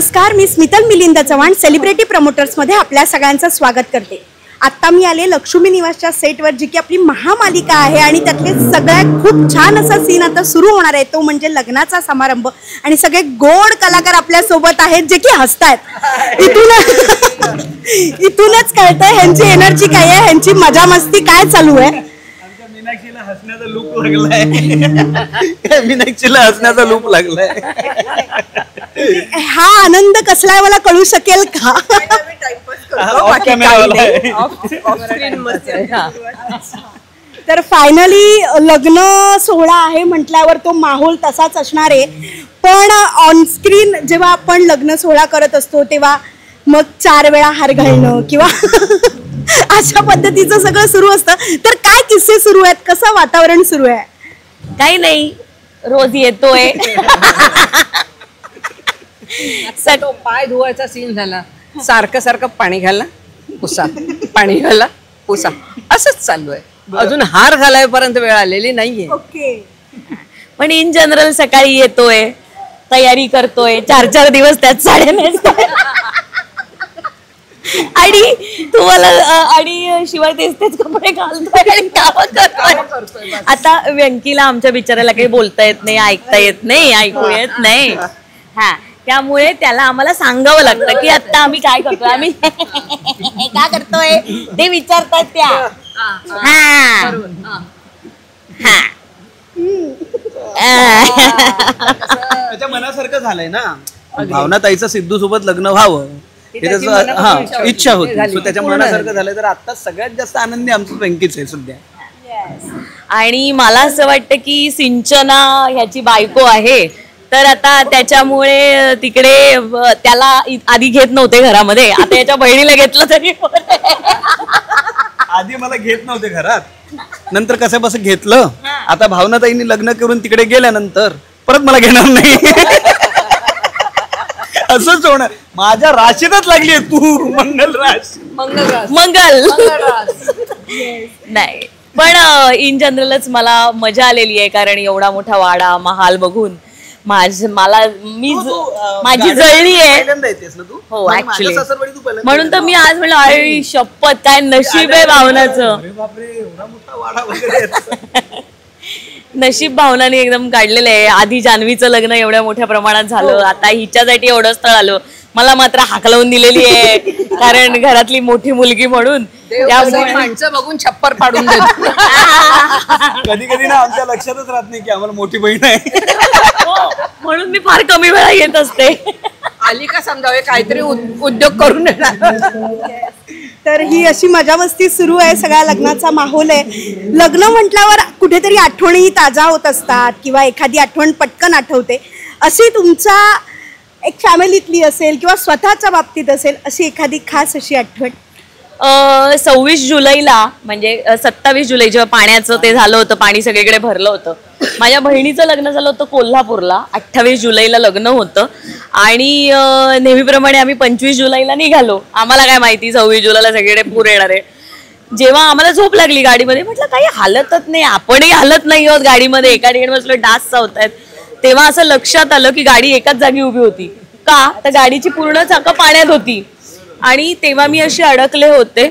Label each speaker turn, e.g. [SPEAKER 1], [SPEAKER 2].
[SPEAKER 1] नमस्कार, मी स्मितल मिलिंद चव्हाण सेलिब्रिटी प्रमोटर्समध्ये आपल्या सगळ्यांचं स्वागत करते। आता मी आले लक्ष्मी निवासच्या सेटवर, जी की आपली महामालिका आहे आणि त्यातले सगळ्यात खूप छान असा सीन आता सुरू होणार आहे, तो म्हणजे लग्नाचा समारंभ। आणि सगळे गोड कलाकार आपल्या सोबत आहेत जे की हसतायत। इथूनच कळतंय ह्यांची एनर्जी काय आहे, ह्यांची मजा मस्ती काय चालू आहे।
[SPEAKER 2] मीनाक्षीला हसण्याचा लूप लागलाय। मीनाक्षीला हसण्याचा लूप लागलाय।
[SPEAKER 1] हा आनंद कसला आहे मला कळू शकेल का? तर फायनली लग्न सोहळा आहे म्हटल्यावर तो माहोल तसाच असणार आहे। पण ऑन स्क्रीन जेव्हा आपण लग्न सोहळा करत असतो तेव्हा मग 4 वेळा हार घालणं किंवा अशा पद्धतीचं सगळं सुरू असतं। तर काय किस्से सुरू आहेत, कसं वातावरण सुरू आहे?
[SPEAKER 3] काही नाही, रोज येतोय।
[SPEAKER 4] तो पाय धुवायचा सीन झाला, सारखं सारखं पाणी घाला पुसा, पाणी घाला पुसा, असंच चालू आहे। अजून हार घालायपर्यंत वेळ आलेली नाहीये।
[SPEAKER 1] ओके,
[SPEAKER 3] पण इन जनरल सकाळी येतोय, तयारी करतोय, 4-4 दिवस त्यात साड्या नेसतोय आणि तुम्हाला आणि शिवाय तेच कपडे घालतोय आणि काम करतोय। आता व्यंकीला आमच्या बिचाराला काही बोलता येत नाही, ऐकता येत नाही, ऐकू येत नाही। हा, त्यामुळे त्याला आम्हाला सांगावं लागतं की आता आम्ही काय करतोय, आम्ही काय करतोय ते विचारतात त्या। हा हा,
[SPEAKER 2] त्याच्या मनासारखं झालंय ना, भावना ताईचं सिद्धू सोबत लग्न व्हावं हे त्याचं इच्छा होती। त्याच्या मनासारखं झालंय, तर आता सगळ्यात जास्त आनंदी आमचं व्यंकीच आहे सध्या।
[SPEAKER 3] आणि मला असं वाटतं की सिंचना ह्याची बायको आहे, तर आता त्याच्यामुळे तिकडे त्याला आधी घेत नव्हते घरामध्ये, आता याच्या बहिणीला घेतलं तरी
[SPEAKER 2] आधी मला घेत नव्हते घरात, नंतर कसं बस घेतलं। आता भावनाताईंनी लग्न करून तिकडे गेल्यानंतर परत मला घेणार नाही, असंच होणार। माझ्या राशीतच लागली तू, मंगल राशी।
[SPEAKER 3] मंगल नाही, पण इन जनरलच मला मजा आलेली आहे, कारण एवढा मोठा वाडा महाल बघून माझी जळली आहे। हो, ऍक्च्युली म्हणून तर मी आज म्हणलं आई शपथ, काय नशीब आहे भावनाचं। नशीब भावनाने एकदम काढलेलं आहे। आधी जान्हवीचं लग्न एवढ्या मोठ्या प्रमाणात झालं, आता हिच्यासाठी एवढं स्थळ आलं। मला मात्र हाक लावून दिलेली आहे, कारण घरातली मोठी मुलगी म्हणून।
[SPEAKER 4] माणसं बघून छप्पर पाडून देतो।
[SPEAKER 2] कधी कधी ना आमच्या लक्षातच राहत नाही की आम्हाला मोठी बहीण आहे,
[SPEAKER 3] म्हणून मी फार कमी वेळा येत असते।
[SPEAKER 4] आली का समजावे, काहीतरी उद्योग करून
[SPEAKER 1] तर ही अशी मजा मस्ती सुरू आहे, सगळ्या लग्नाचा माहोल आहे। लग्न म्हटल्यावर कुठेतरी आठवणी ताजा होत असतात किंवा एखादी आठवण पटकन आठवते। अशी तुमचा एक फॅमिलीतली असेल किंवा स्वतःच्या बाबतीत असेल अशी एखादी खास अशी आठवण?
[SPEAKER 3] 26 जुलैला म्हणजे 27 जुलै जेव्हा पाण्याचं ते झालं होतं, पाणी सगळीकडे भरलं होतं, माझ्या बहिणीचं लग्न झालं होतं कोल्हापूरला। 28 जुलैला लग्न होतं आणि नेहमीप्रमाणे आम्ही 25 जुलैला निघालो। आम्हाला काय माहिती 26 जुलैला सगळीकडे पूर येणार आहे। जेव्हा आम्हाला झोप लागली गाडीमध्ये, म्हटलं काही हालतच नाही, आपणही हालत नाही आहोत गाडीमध्ये, एका ठिकाणी बसलो, डास चावतायत, तेव्हा असं लक्षात आलं की गाडी एकाच जागी उभी होती का, तर गाडीची पूर्ण चाकं पाण्यात होती। आणि तेव्हा मी अशी अडकले होते